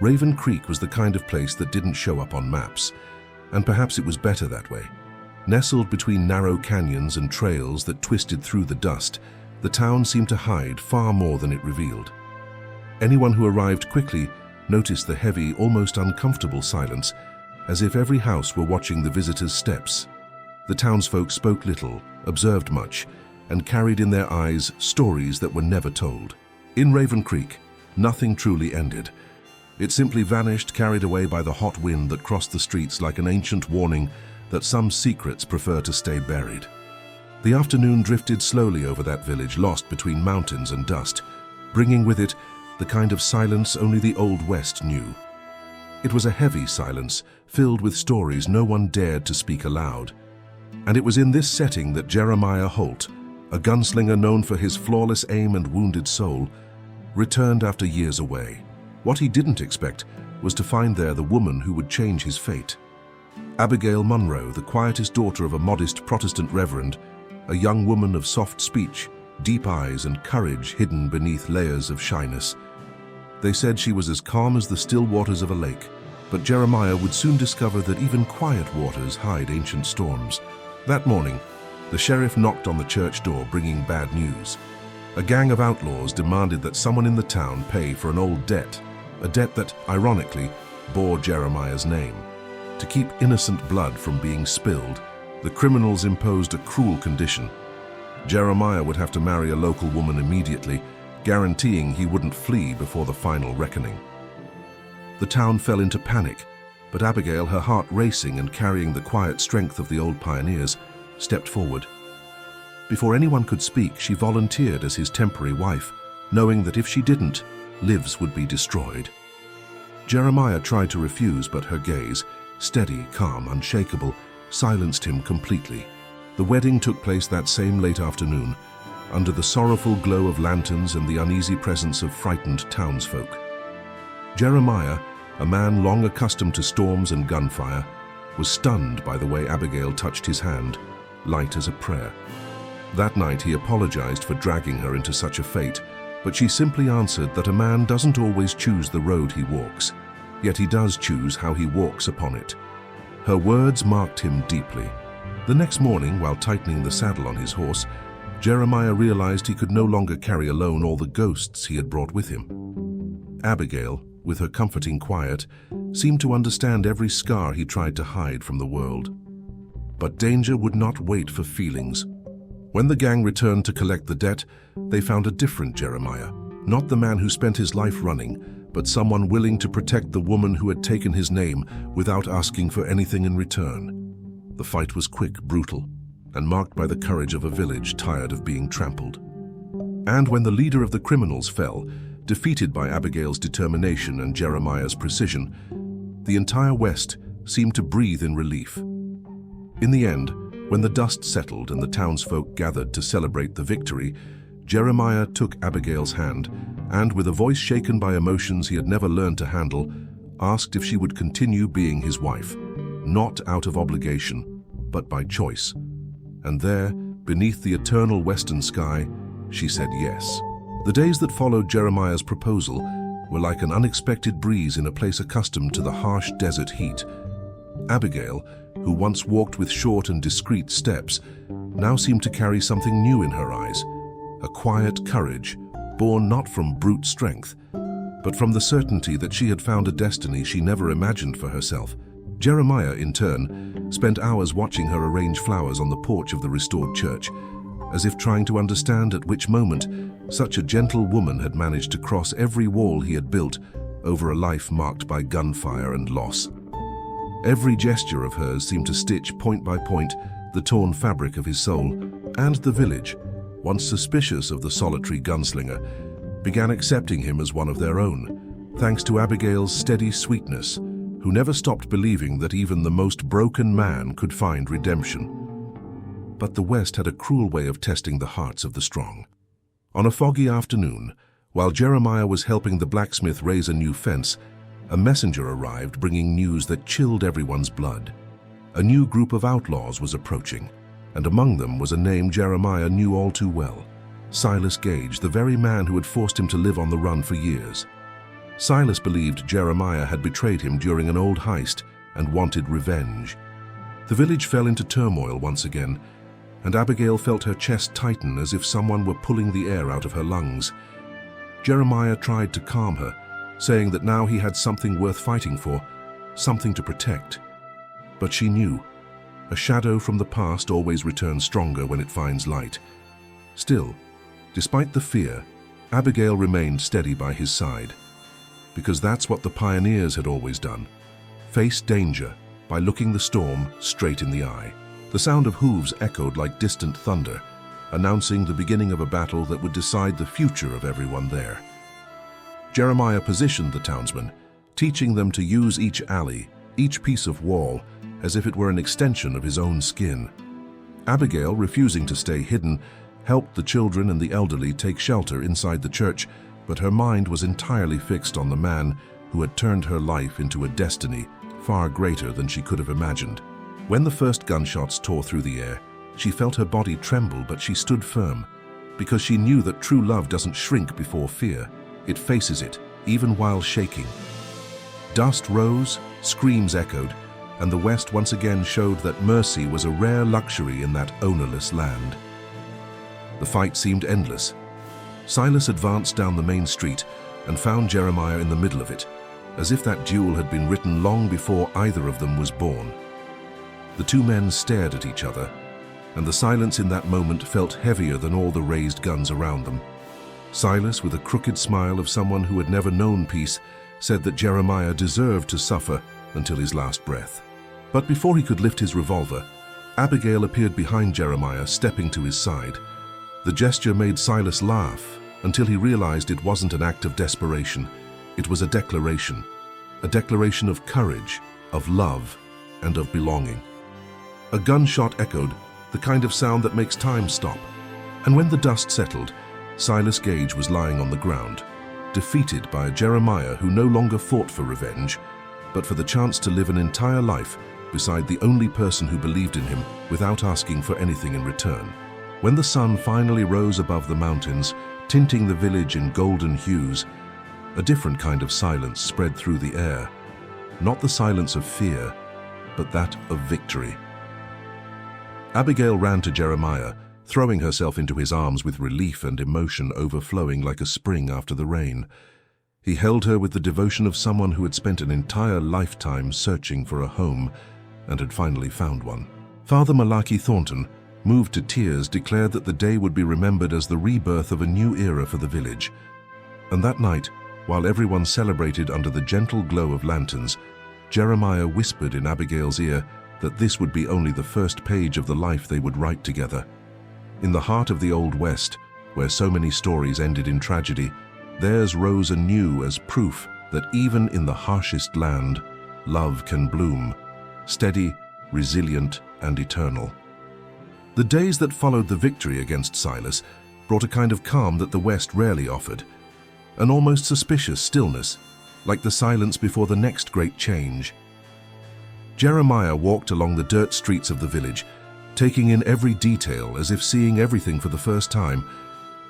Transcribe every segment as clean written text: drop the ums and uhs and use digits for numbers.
Raven Creek was the kind of place that didn't show up on maps, and perhaps it was better that way. Nestled between narrow canyons and trails that twisted through the dust, the town seemed to hide far more than it revealed. Anyone who arrived quickly noticed the heavy, almost uncomfortable silence, as if every house were watching the visitors' steps. The townsfolk spoke little, observed much, and carried in their eyes stories that were never told. In Raven Creek, nothing truly ended. It simply vanished, carried away by the hot wind that crossed the streets like an ancient warning that some secrets prefer to stay buried. The afternoon drifted slowly over that village, lost between mountains and dust, bringing with it the kind of silence only the Old West knew. It was a heavy silence, filled with stories no one dared to speak aloud. And it was in this setting that Jeremiah Holt, a gunslinger known for his flawless aim and wounded soul, returned after years away. What he didn't expect was to find there the woman who would change his fate. Abigail Munro, the quietest daughter of a modest Protestant reverend, a young woman of soft speech, deep eyes, and courage hidden beneath layers of shyness. They said she was as calm as the still waters of a lake, but Jeremiah would soon discover that even quiet waters hide ancient storms. That morning, the sheriff knocked on the church door bringing bad news. A gang of outlaws demanded that someone in the town pay for an old debt, a debt that, ironically, bore Jeremiah's name. To keep innocent blood from being spilled, the criminals imposed a cruel condition. Jeremiah would have to marry a local woman immediately, guaranteeing he wouldn't flee before the final reckoning. The town fell into panic, but Abigail, her heart racing and carrying the quiet strength of the old pioneers, stepped forward. Before anyone could speak, she volunteered as his temporary wife, knowing that if she didn't, lives would be destroyed. Jeremiah tried to refuse, but her gaze, steady, calm, unshakable, silenced him completely. The wedding took place that same late afternoon, under the sorrowful glow of lanterns and the uneasy presence of frightened townsfolk. Jeremiah, a man long accustomed to storms and gunfire, was stunned by the way Abigail touched his hand, light as a prayer. That night he apologized for dragging her into such a fate, but she simply answered that a man doesn't always choose the road he walks, yet he does choose how he walks upon it. Her words marked him deeply. The next morning, while tightening the saddle on his horse, Jeremiah realized he could no longer carry alone all the ghosts he had brought with him. Abigail, with her comforting quiet, seemed to understand every scar he tried to hide from the world. But danger would not wait for feelings. When the gang returned to collect the debt, they found a different Jeremiah, not the man who spent his life running, but someone willing to protect the woman who had taken his name without asking for anything in return. The fight was quick, brutal, and marked by the courage of a village tired of being trampled. And when the leader of the criminals fell, defeated by Abigail's determination and Jeremiah's precision, the entire West seemed to breathe in relief. In the end, when the dust settled and the townsfolk gathered to celebrate the victory, Jeremiah took Abigail's hand and, with a voice shaken by emotions he had never learned to handle, asked if she would continue being his wife, not out of obligation, but by choice. And there, beneath the eternal western sky, she said yes. The days that followed Jeremiah's proposal were like an unexpected breeze in a place accustomed to the harsh desert heat. Abigail, who once walked with short and discreet steps, now seemed to carry something new in her eyes, a quiet courage, born not from brute strength, but from the certainty that she had found a destiny she never imagined for herself. Jeremiah, in turn, spent hours watching her arrange flowers on the porch of the restored church, as if trying to understand at which moment such a gentle woman had managed to cross every wall he had built over a life marked by gunfire and loss. Every gesture of hers seemed to stitch point by point the torn fabric of his soul, and the village, once suspicious of the solitary gunslinger, began accepting him as one of their own, thanks to Abigail's steady sweetness, who never stopped believing that even the most broken man could find redemption. But the West had a cruel way of testing the hearts of the strong. On a foggy afternoon, while Jeremiah was helping the blacksmith raise a new fence, a messenger arrived bringing news that chilled everyone's blood. A new group of outlaws was approaching, and among them was a name Jeremiah knew all too well: Silas Gage, the very man who had forced him to live on the run for years. Silas believed Jeremiah had betrayed him during an old heist and wanted revenge. The village fell into turmoil once again, and Abigail felt her chest tighten as if someone were pulling the air out of her lungs. Jeremiah tried to calm her, saying that now he had something worth fighting for, something to protect. But she knew. A shadow from the past always returns stronger when it finds light. Still, despite the fear, Abigail remained steady by his side. Because that's what the pioneers had always done. Faced danger by looking the storm straight in the eye. The sound of hooves echoed like distant thunder, announcing the beginning of a battle that would decide the future of everyone there. Jeremiah positioned the townsmen, teaching them to use each alley, each piece of wall, as if it were an extension of his own skin. Abigail, refusing to stay hidden, helped the children and the elderly take shelter inside the church, but her mind was entirely fixed on the man who had turned her life into a destiny far greater than she could have imagined. When the first gunshots tore through the air, she felt her body tremble, but she stood firm, because she knew that true love doesn't shrink before fear. It faces it, even while shaking. Dust rose, screams echoed, and the West once again showed that mercy was a rare luxury in that ownerless land. The fight seemed endless. Silas advanced down the main street and found Jeremiah in the middle of it, as if that duel had been written long before either of them was born. The two men stared at each other, and the silence in that moment felt heavier than all the raised guns around them. Silas, with a crooked smile of someone who had never known peace, said that Jeremiah deserved to suffer until his last breath. But before he could lift his revolver, Abigail appeared behind Jeremiah, stepping to his side. The gesture made Silas laugh until he realized it wasn't an act of desperation. It was a declaration of courage, of love, and of belonging. A gunshot echoed, the kind of sound that makes time stop. And when the dust settled, Silas Gage was lying on the ground, defeated by a Jeremiah who no longer fought for revenge, but for the chance to live an entire life beside the only person who believed in him without asking for anything in return. When the sun finally rose above the mountains, tinting the village in golden hues, a different kind of silence spread through the air. Not the silence of fear, but that of victory. Abigail ran to Jeremiah, throwing herself into his arms with relief and emotion overflowing like a spring after the rain. He held her with the devotion of someone who had spent an entire lifetime searching for a home and had finally found one. Father Malachi Thornton, moved to tears, declared that the day would be remembered as the rebirth of a new era for the village. And that night, while everyone celebrated under the gentle glow of lanterns, Jeremiah whispered in Abigail's ear that this would be only the first page of the life they would write together. In the heart of the Old West, where so many stories ended in tragedy, theirs rose anew as proof that even in the harshest land, love can bloom, steady, resilient, and eternal. The days that followed the victory against Silas brought a kind of calm that the West rarely offered, an almost suspicious stillness, like the silence before the next great change. Jeremiah walked along the dirt streets of the village, taking in every detail as if seeing everything for the first time.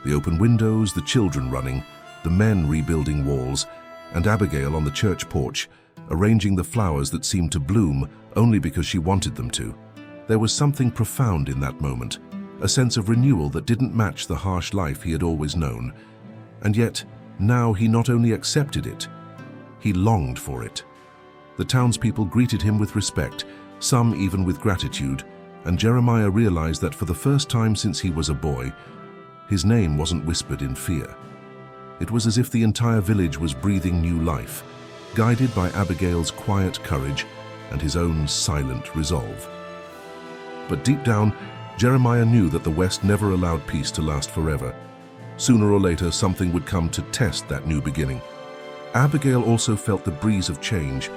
The open windows, the children running, the men rebuilding walls, and Abigail on the church porch, arranging the flowers that seemed to bloom only because she wanted them to. There was something profound in that moment, a sense of renewal that didn't match the harsh life he had always known. And yet, now he not only accepted it, he longed for it. The townspeople greeted him with respect, some even with gratitude, and Jeremiah realized that for the first time since he was a boy, his name wasn't whispered in fear. It was as if the entire village was breathing new life, guided by Abigail's quiet courage and his own silent resolve. But deep down, Jeremiah knew that the West never allowed peace to last forever. Sooner or later, something would come to test that new beginning. Abigail also felt the breeze of change,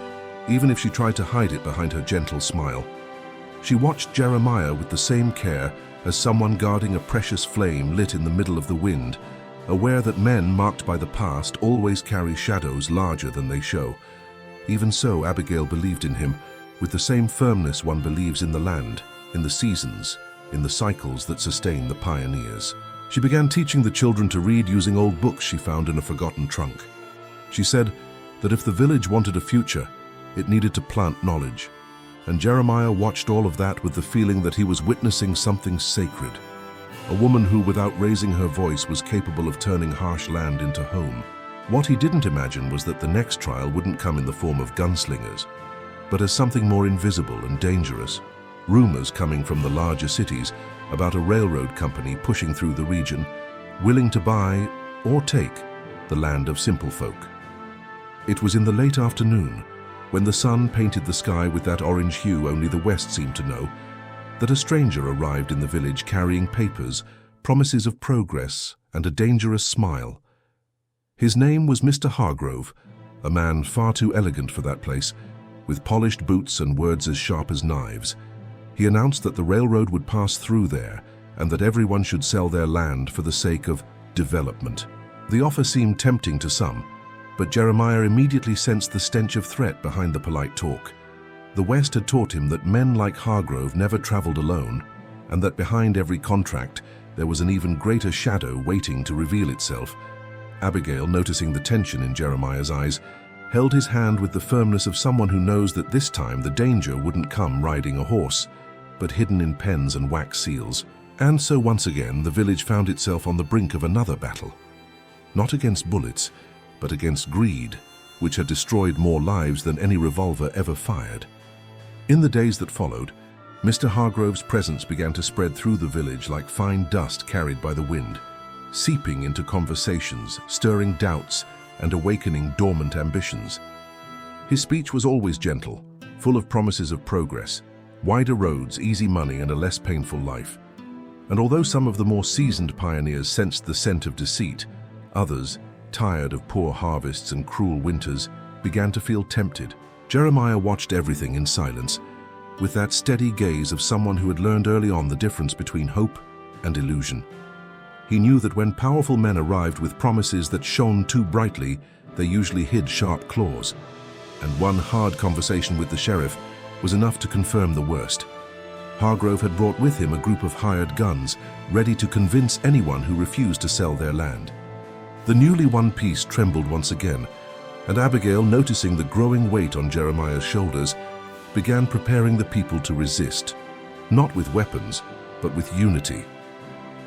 even if she tried to hide it behind her gentle smile. She watched Jeremiah with the same care as someone guarding a precious flame lit in the middle of the wind, aware that men marked by the past always carry shadows larger than they show. Even so, Abigail believed in him with the same firmness one believes in the land, in the seasons, in the cycles that sustain the pioneers. She began teaching the children to read using old books she found in a forgotten trunk. She said, that if the village wanted a future, it needed to plant knowledge. And Jeremiah watched all of that with the feeling that he was witnessing something sacred. A woman who, without raising her voice, was capable of turning harsh land into home. What he didn't imagine was that the next trial wouldn't come in the form of gunslingers, but as something more invisible and dangerous. Rumors coming from the larger cities about a railroad company pushing through the region, willing to buy or take the land of simple folk. It was in the late afternoon, when the sun painted the sky with that orange hue only the West seemed to know, that a stranger arrived in the village carrying papers, promises of progress, and a dangerous smile. His name was Mr. Hargrove, a man far too elegant for that place, with polished boots and words as sharp as knives. He announced that the railroad would pass through there and that everyone should sell their land for the sake of development. The offer seemed tempting to some, but Jeremiah immediately sensed the stench of threat behind the polite talk. The West had taught him that men like Hargrove never traveled alone, and that behind every contract there was an even greater shadow waiting to reveal itself. Abigail, noticing the tension in Jeremiah's eyes, held his hand with the firmness of someone who knows that this time the danger wouldn't come riding a horse, but hidden in pens and wax seals. And so once again the village found itself on the brink of another battle. Not against bullets, but against greed, which had destroyed more lives than any revolver ever fired. In the days that followed, Mr. Hargrove's presence began to spread through the village like fine dust carried by the wind, seeping into conversations, stirring doubts, and awakening dormant ambitions. His speech was always gentle, full of promises of progress, wider roads, easy money, and a less painful life. And although some of the more seasoned pioneers sensed the scent of deceit, others, tired of poor harvests and cruel winters, began to feel tempted. Jeremiah watched everything in silence, with that steady gaze of someone who had learned early on the difference between hope and illusion. He knew that when powerful men arrived with promises that shone too brightly, they usually hid sharp claws. And one hard conversation with the sheriff was enough to confirm the worst. Hargrove had brought with him a group of hired guns, ready to convince anyone who refused to sell their land. The newly won peace trembled once again, and Abigail, noticing the growing weight on Jeremiah's shoulders, began preparing the people to resist, not with weapons, but with unity.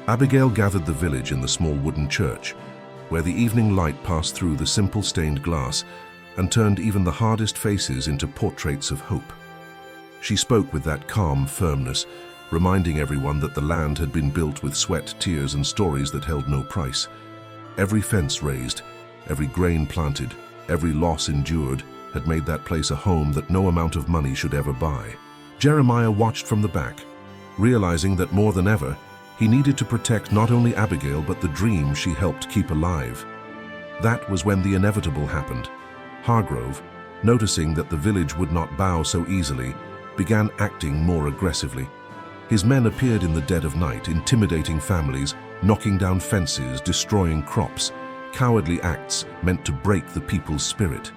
Abigail gathered the village in the small wooden church, where the evening light passed through the simple stained glass and turned even the hardest faces into portraits of hope. She spoke with that calm firmness, reminding everyone that the land had been built with sweat, tears, and stories that held no price. Every fence raised, every grain planted, every loss endured had made that place a home that no amount of money should ever buy. Jeremiah watched from the back, realizing that more than ever, he needed to protect not only Abigail but the dream she helped keep alive. That was when the inevitable happened. Hargrove, noticing that the village would not bow so easily, began acting more aggressively. His men appeared in the dead of night, intimidating families, knocking down fences, destroying crops, cowardly acts meant to break the people's spirit.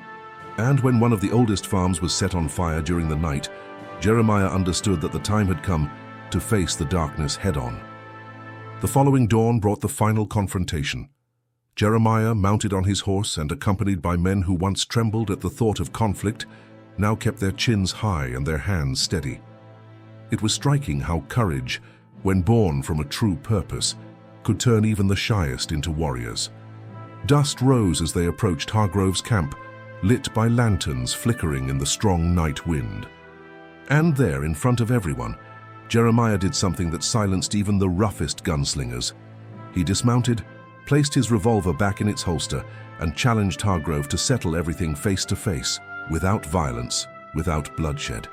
And when one of the oldest farms was set on fire during the night, Jeremiah understood that the time had come to face the darkness head-on. The following dawn brought the final confrontation. Jeremiah, mounted on his horse and accompanied by men who once trembled at the thought of conflict, now kept their chins high and their hands steady. It was striking how courage, when born from a true purpose, could turn even the shyest into warriors. Dust rose as they approached Hargrove's camp, lit by lanterns flickering in the strong night wind. And there, in front of everyone, Jeremiah did something that silenced even the roughest gunslingers. He dismounted, placed his revolver back in its holster, and challenged Hargrove to settle everything face to face, without violence, without bloodshed.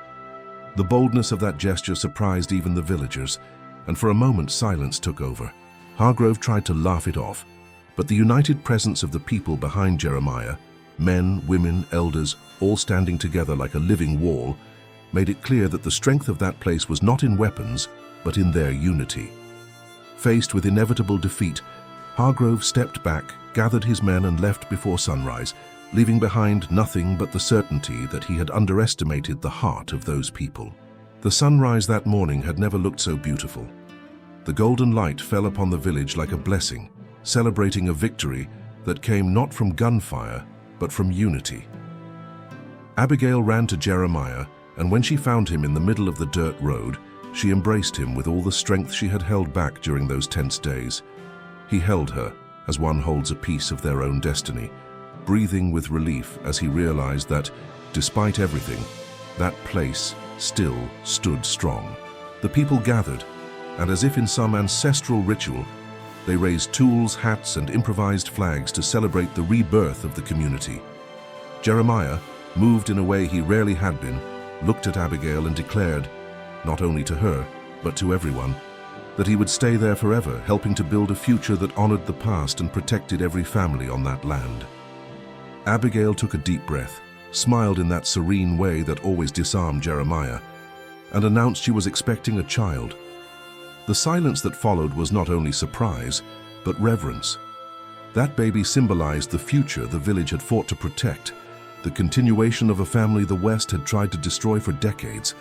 The boldness of that gesture surprised even the villagers, and for a moment silence took over. Hargrove tried to laugh it off, but the united presence of the people behind Jeremiah, men, women, elders, all standing together like a living wall, made it clear that the strength of that place was not in weapons, but in their unity. Faced with inevitable defeat, Hargrove stepped back, gathered his men, and left before sunrise, leaving behind nothing but the certainty that he had underestimated the heart of those people. The sunrise that morning had never looked so beautiful. The golden light fell upon the village like a blessing, celebrating a victory that came not from gunfire, but from unity. Abigail ran to Jeremiah, and when she found him in the middle of the dirt road, she embraced him with all the strength she had held back during those tense days. He held her, as one holds a piece of their own destiny, breathing with relief as he realized that, despite everything, that place still stood strong. The people gathered, and as if in some ancestral ritual, they raised tools, hats, and improvised flags to celebrate the rebirth of the community. Jeremiah, moved in a way he rarely had been, looked at Abigail and declared, not only to her, but to everyone, that he would stay there forever, helping to build a future that honored the past and protected every family on that land. Abigail took a deep breath, smiled in that serene way that always disarmed Jeremiah, and announced she was expecting a child. The silence that followed was not only surprise, but reverence. That baby symbolized the future the village had fought to protect, the continuation of a family the West had tried to destroy for decades.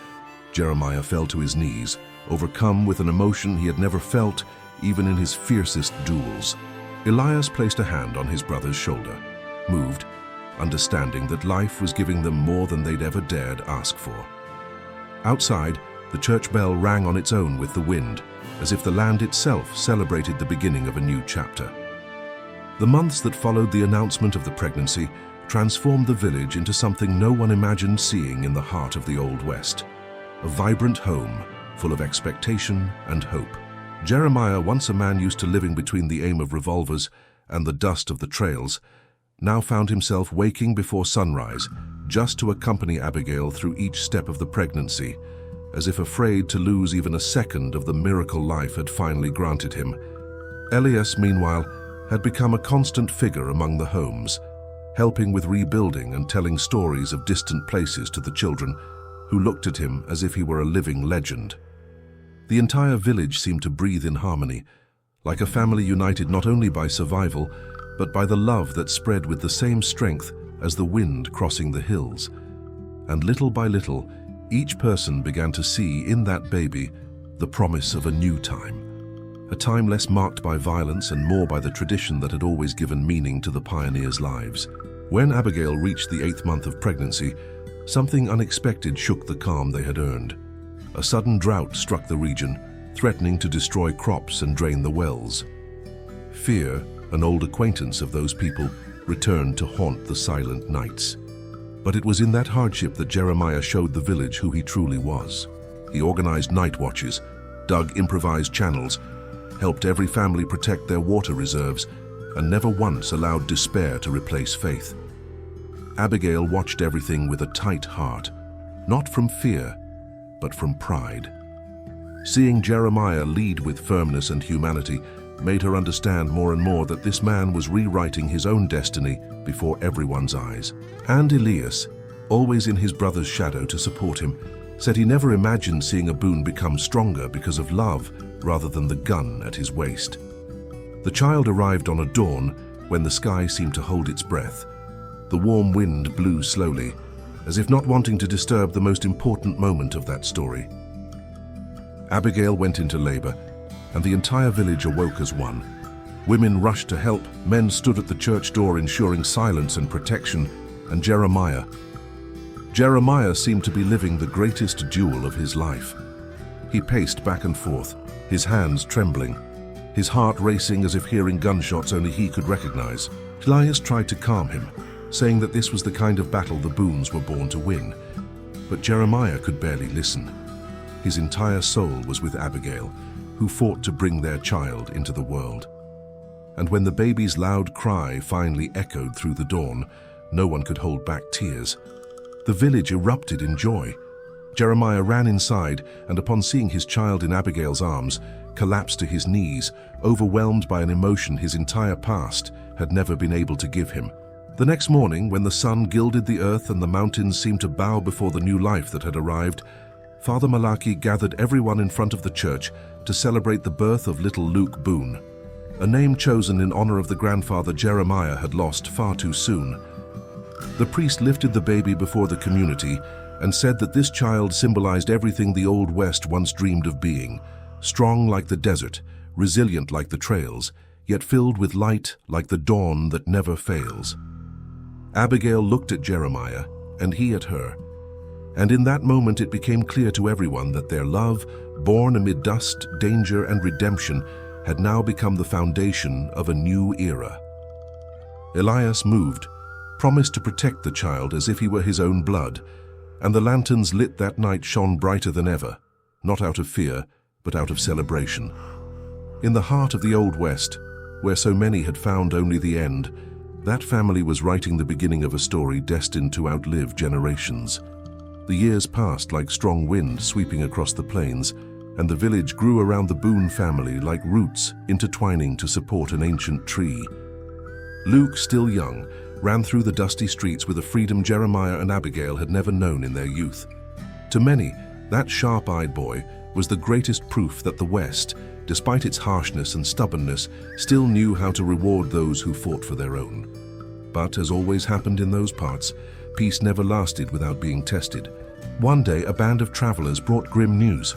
Jeremiah fell to his knees, overcome with an emotion he had never felt, even in his fiercest duels. Elias placed a hand on his brother's shoulder, moved, understanding that life was giving them more than they'd ever dared ask for. Outside, the church bell rang on its own with the wind, as if the land itself celebrated the beginning of a new chapter. The months that followed the announcement of the pregnancy transformed the village into something no one imagined seeing in the heart of the Old West. A vibrant home, full of expectation and hope. Jeremiah, once a man used to living between the aim of revolvers and the dust of the trails, now found himself waking before sunrise, just to accompany Abigail through each step of the pregnancy, as if afraid to lose even a second of the miracle life had finally granted him. Elias, meanwhile, had become a constant figure among the homes, helping with rebuilding and telling stories of distant places to the children, who looked at him as if he were a living legend. The entire village seemed to breathe in harmony, like a family united not only by survival, but by the love that spread with the same strength as the wind crossing the hills. And little by little, each person began to see in that baby the promise of a new time, a time less marked by violence and more by the tradition that had always given meaning to the pioneers' lives. When Abigail reached the 8th month of pregnancy, something unexpected shook the calm they had earned. A sudden drought struck the region, threatening to destroy crops and drain the wells. Fear, an old acquaintance of those people, returned to haunt the silent nights. But it was in that hardship that Jeremiah showed the village who he truly was. He organized night watches, dug improvised channels, helped every family protect their water reserves, and never once allowed despair to replace faith. Abigail watched everything with a tight heart, not from fear, but from pride. Seeing Jeremiah lead with firmness and humanity made her understand more and more that this man was rewriting his own destiny before everyone's eyes. And Elias, always in his brother's shadow to support him, said he never imagined seeing a Boone become stronger because of love rather than the gun at his waist. The child arrived on a dawn when the sky seemed to hold its breath. The warm wind blew slowly, as if not wanting to disturb the most important moment of that story. Abigail went into labor, and the entire village awoke as one. Women rushed to help, men stood at the church door ensuring silence and protection, and Jeremiah seemed to be living the greatest duel of his life. He paced back and forth, his hands trembling, his heart racing as if hearing gunshots only he could recognize. Elias tried to calm him, saying that this was the kind of battle the Boones were born to win. But Jeremiah could barely listen. His entire soul was with Abigail, who fought to bring their child into the world. And when the baby's loud cry finally echoed through the dawn, no one could hold back tears. The village erupted in joy. Jeremiah ran inside, and upon seeing his child in Abigail's arms, collapsed to his knees, overwhelmed by an emotion his entire past had never been able to give him. The next morning, when the sun gilded the earth and the mountains seemed to bow before the new life that had arrived, Father Malachi gathered everyone in front of the church to celebrate the birth of little Luke Boone, a name chosen in honor of the grandfather Jeremiah had lost far too soon. The priest lifted the baby before the community and said that this child symbolized everything the Old West once dreamed of being, strong like the desert, resilient like the trails, yet filled with light like the dawn that never fails. Abigail looked at Jeremiah, and he at her. And in that moment it became clear to everyone that their love, born amid dust, danger, and redemption, had now become the foundation of a new era. Elias moved, promised to protect the child as if he were his own blood, and the lanterns lit that night shone brighter than ever, not out of fear, but out of celebration. In the heart of the Old West, where so many had found only the end, that family was writing the beginning of a story destined to outlive generations. The years passed like strong wind sweeping across the plains, and the village grew around the Boone family like roots intertwining to support an ancient tree. Luke, still young, ran through the dusty streets with a freedom Jeremiah and Abigail had never known in their youth. To many, that sharp-eyed boy was the greatest proof that the West, despite its harshness and stubbornness, still knew how to reward those who fought for their own. But, as always happened in those parts, peace never lasted without being tested. One day, a band of travelers brought grim news.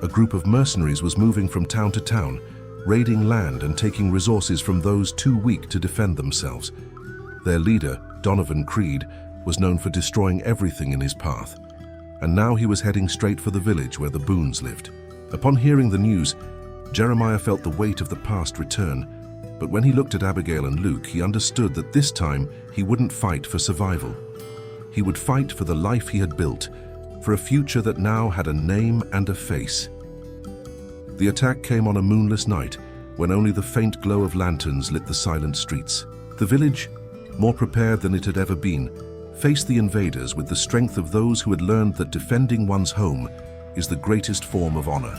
A group of mercenaries was moving from town to town, raiding land and taking resources from those too weak to defend themselves. Their leader, Donovan Creed, was known for destroying everything in his path. And now he was heading straight for the village where the Boones lived. Upon hearing the news, Jeremiah felt the weight of the past return, but when he looked at Abigail and Luke, he understood that this time he wouldn't fight for survival. He would fight for the life he had built, for a future that now had a name and a face. The attack came on a moonless night, when only the faint glow of lanterns lit the silent streets. The village, more prepared than it had ever been, faced the invaders with the strength of those who had learned that defending one's home is the greatest form of honor.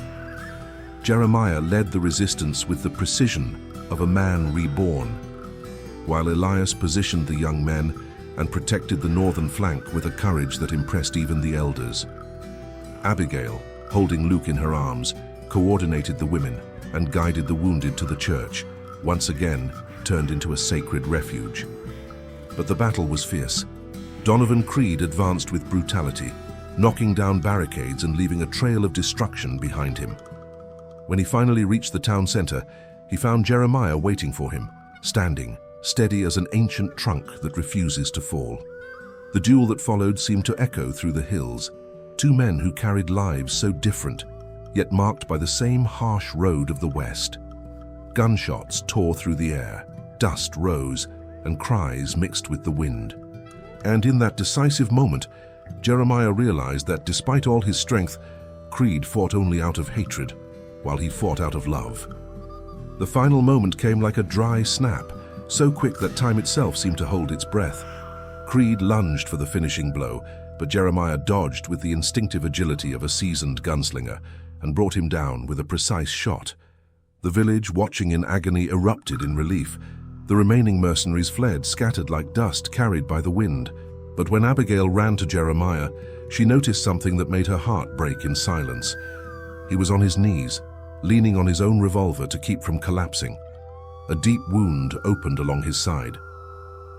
Jeremiah led the resistance with the precision of a man reborn, while Elias positioned the young men and protected the northern flank with a courage that impressed even the elders. Abigail, holding Luke in her arms, coordinated the women and guided the wounded to the church, once again turned into a sacred refuge. But the battle was fierce. Donovan Creed advanced with brutality, knocking down barricades and leaving a trail of destruction behind him. When he finally reached the town center, he found Jeremiah waiting for him, standing, steady as an ancient trunk that refuses to fall. The duel that followed seemed to echo through the hills. Two men who carried lives so different, yet marked by the same harsh road of the West. Gunshots tore through the air, dust rose, and cries mixed with the wind. And in that decisive moment, Jeremiah realized that despite all his strength, Creed fought only out of hatred, while he fought out of love. The final moment came like a dry snap, so quick that time itself seemed to hold its breath. Creed lunged for the finishing blow, but Jeremiah dodged with the instinctive agility of a seasoned gunslinger and brought him down with a precise shot. The village, watching in agony, erupted in relief. The remaining mercenaries fled, scattered like dust carried by the wind. But when Abigail ran to Jeremiah, she noticed something that made her heart break in silence. He was on his knees, leaning on his own revolver to keep from collapsing. A deep wound opened along his side.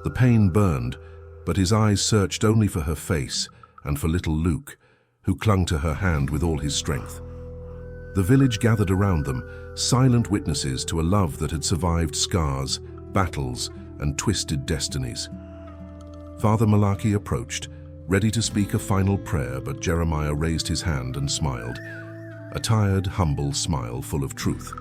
The pain burned, but his eyes searched only for her face and for little Luke, who clung to her hand with all his strength. The village gathered around them, silent witnesses to a love that had survived scars, battles, and twisted destinies. Father Malachi approached, ready to speak a final prayer, but Jeremiah raised his hand and smiled, a tired, humble smile full of truth.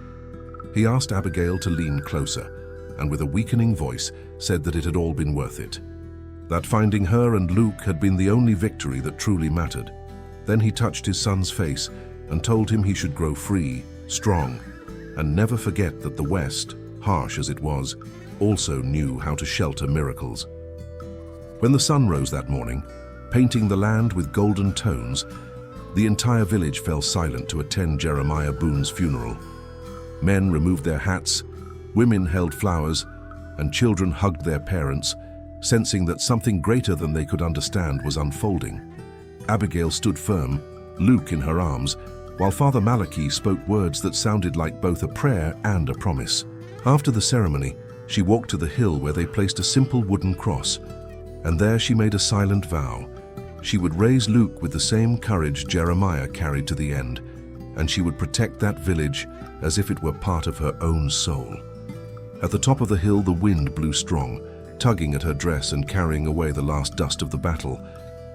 He asked Abigail to lean closer, and with a weakening voice said that it had all been worth it, that finding her and Luke had been the only victory that truly mattered. Then he touched his son's face and told him he should grow free, strong, and never forget that the West, harsh as it was, also knew how to shelter miracles. When the sun rose that morning, painting the land with golden tones, the entire village fell silent to attend Jeremiah Boone's funeral. Men removed their hats, women held flowers, and children hugged their parents, sensing that something greater than they could understand was unfolding. Abigail stood firm, Luke in her arms, while Father Malachi spoke words that sounded like both a prayer and a promise. After the ceremony, she walked to the hill where they placed a simple wooden cross, and there she made a silent vow. She would raise Luke with the same courage Jeremiah carried to the end, and she would protect that village as if it were part of her own soul. At the top of the hill, the wind blew strong, tugging at her dress and carrying away the last dust of the battle.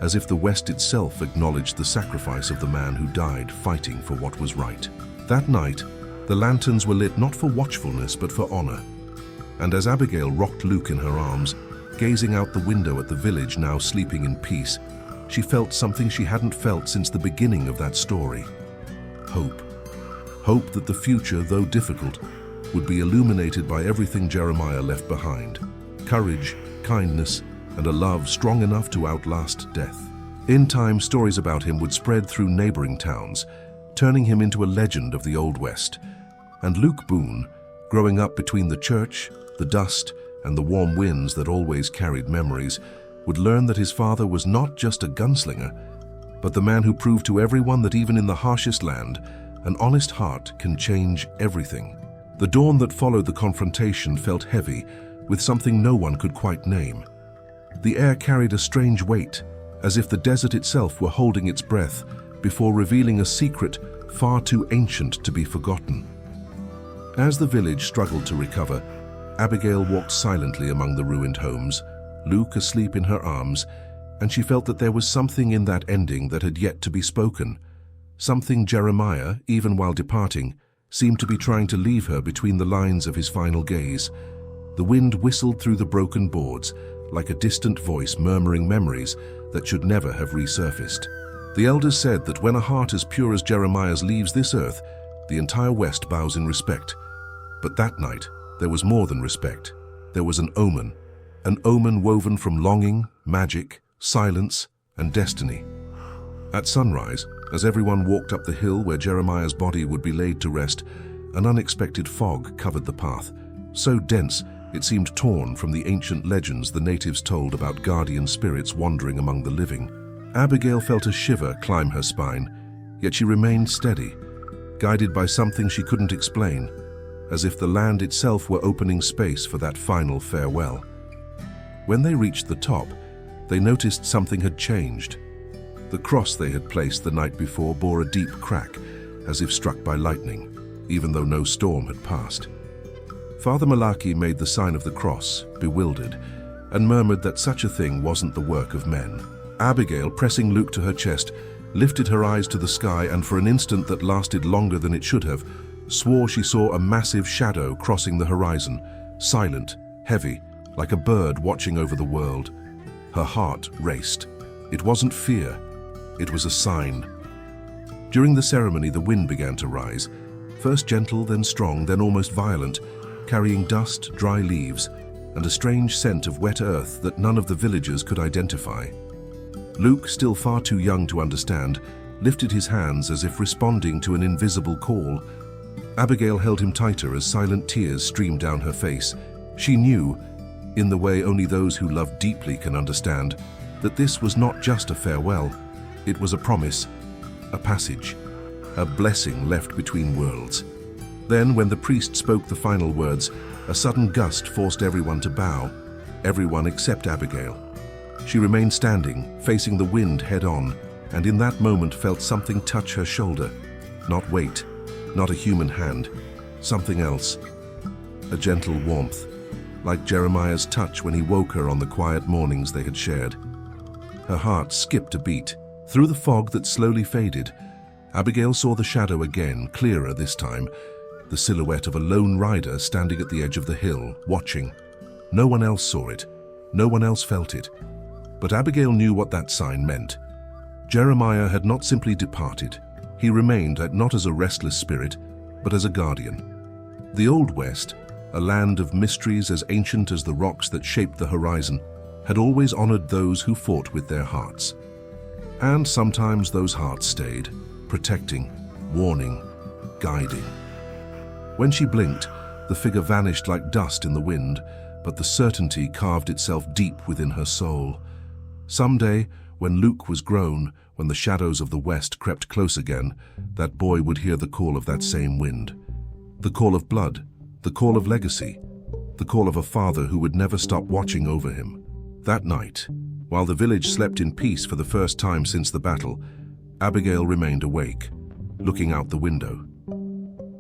as if the West itself acknowledged the sacrifice of the man who died fighting for what was right. That night, the lanterns were lit not for watchfulness but for honor. And as Abigail rocked Luke in her arms, gazing out the window at the village now sleeping in peace, she felt something she hadn't felt since the beginning of that story. Hope. Hope that the future, though difficult, would be illuminated by everything Jeremiah left behind. Courage, kindness, and a love strong enough to outlast death. In time, stories about him would spread through neighboring towns, turning him into a legend of the Old West. And Luke Boone, growing up between the church, the dust, and the warm winds that always carried memories, would learn that his father was not just a gunslinger, but the man who proved to everyone that even in the harshest land, an honest heart can change everything. The dawn that followed the confrontation felt heavy, with something no one could quite name. The air carried a strange weight, as if the desert itself were holding its breath before revealing a secret far too ancient to be forgotten. As the village struggled to recover, Abigail walked silently among the ruined homes, Luke asleep in her arms, and she felt that there was something in that ending that had yet to be spoken. Something Jeremiah, even while departing, seemed to be trying to leave her between the lines of his final gaze. The wind whistled through the broken boards, like a distant voice murmuring memories that should never have resurfaced. The elders said that when a heart as pure as Jeremiah's leaves this earth, the entire West bows in respect. But that night, there was more than respect. There was an omen woven from longing, magic, silence, and destiny. At sunrise, as everyone walked up the hill where Jeremiah's body would be laid to rest, an unexpected fog covered the path, so dense it seemed torn from the ancient legends the natives told about guardian spirits wandering among the living. Abigail felt a shiver climb her spine, yet she remained steady, guided by something she couldn't explain, as if the land itself were opening space for that final farewell. When they reached the top, they noticed something had changed. The cross they had placed the night before bore a deep crack, as if struck by lightning, even though no storm had passed. Father Malaki made the sign of the cross, bewildered, and murmured that such a thing wasn't the work of men. Abigail, pressing Luke to her chest, lifted her eyes to the sky and for an instant that lasted longer than it should have, swore she saw a massive shadow crossing the horizon, silent, heavy, like a bird watching over the world. Her heart raced. It wasn't fear, it was a sign. During the ceremony, the wind began to rise, first gentle, then strong, then almost violent, carrying dust, dry leaves, and a strange scent of wet earth that none of the villagers could identify. Luke, still far too young to understand, lifted his hands as if responding to an invisible call. Abigail held him tighter as silent tears streamed down her face. She knew, in the way only those who love deeply can understand, that this was not just a farewell. It was a promise, a passage, a blessing left between worlds. Then, when the priest spoke the final words, a sudden gust forced everyone to bow, everyone except Abigail. She remained standing, facing the wind head-on, and in that moment felt something touch her shoulder. Not weight, not a human hand, something else. A gentle warmth, like Jeremiah's touch when he woke her on the quiet mornings they had shared. Her heart skipped a beat. Through the fog that slowly faded, Abigail saw the shadow again, clearer this time, the silhouette of a lone rider standing at the edge of the hill, watching. No one else saw it, no one else felt it. But Abigail knew what that sign meant. Jeremiah had not simply departed. He remained not as a restless spirit, but as a guardian. The Old West, a land of mysteries as ancient as the rocks that shaped the horizon, had always honored those who fought with their hearts. And sometimes those hearts stayed, protecting, warning, guiding. When she blinked, the figure vanished like dust in the wind, but the certainty carved itself deep within her soul. Someday, when Luke was grown, when the shadows of the West crept close again, that boy would hear the call of that same wind. The call of blood, the call of legacy, the call of a father who would never stop watching over him. That night, while the village slept in peace for the first time since the battle, Abigail remained awake, looking out the window.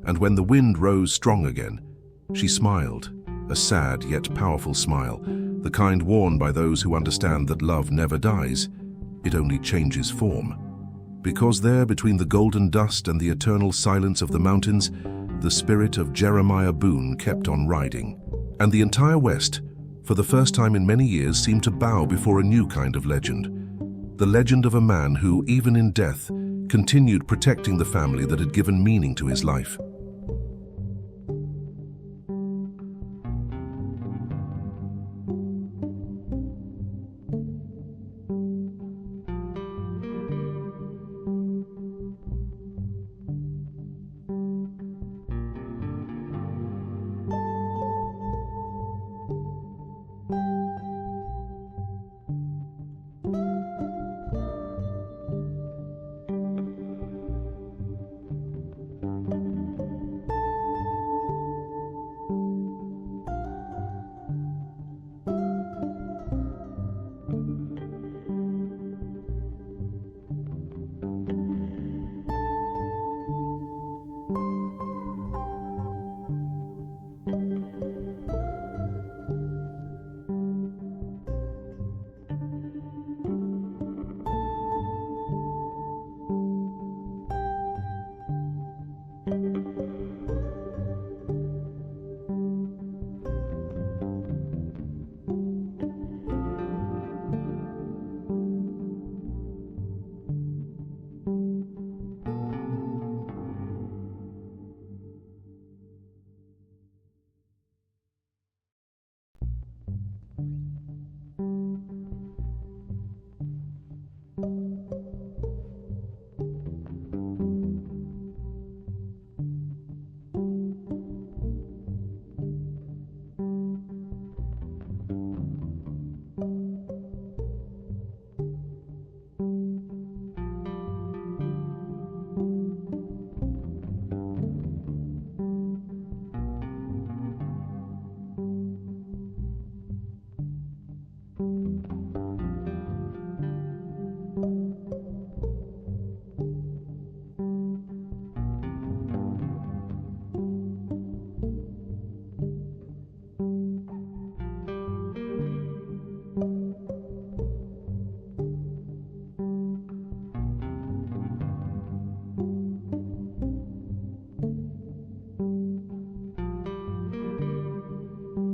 And when the wind rose strong again, she smiled, a sad yet powerful smile, the kind worn by those who understand that love never dies, it only changes form. Because there, between the golden dust and the eternal silence of the mountains, the spirit of Jeremiah Boone kept on riding. And the entire West, for the first time in many years, seemed to bow before a new kind of legend. The legend of a man who, even in death, continued protecting the family that had given meaning to his life.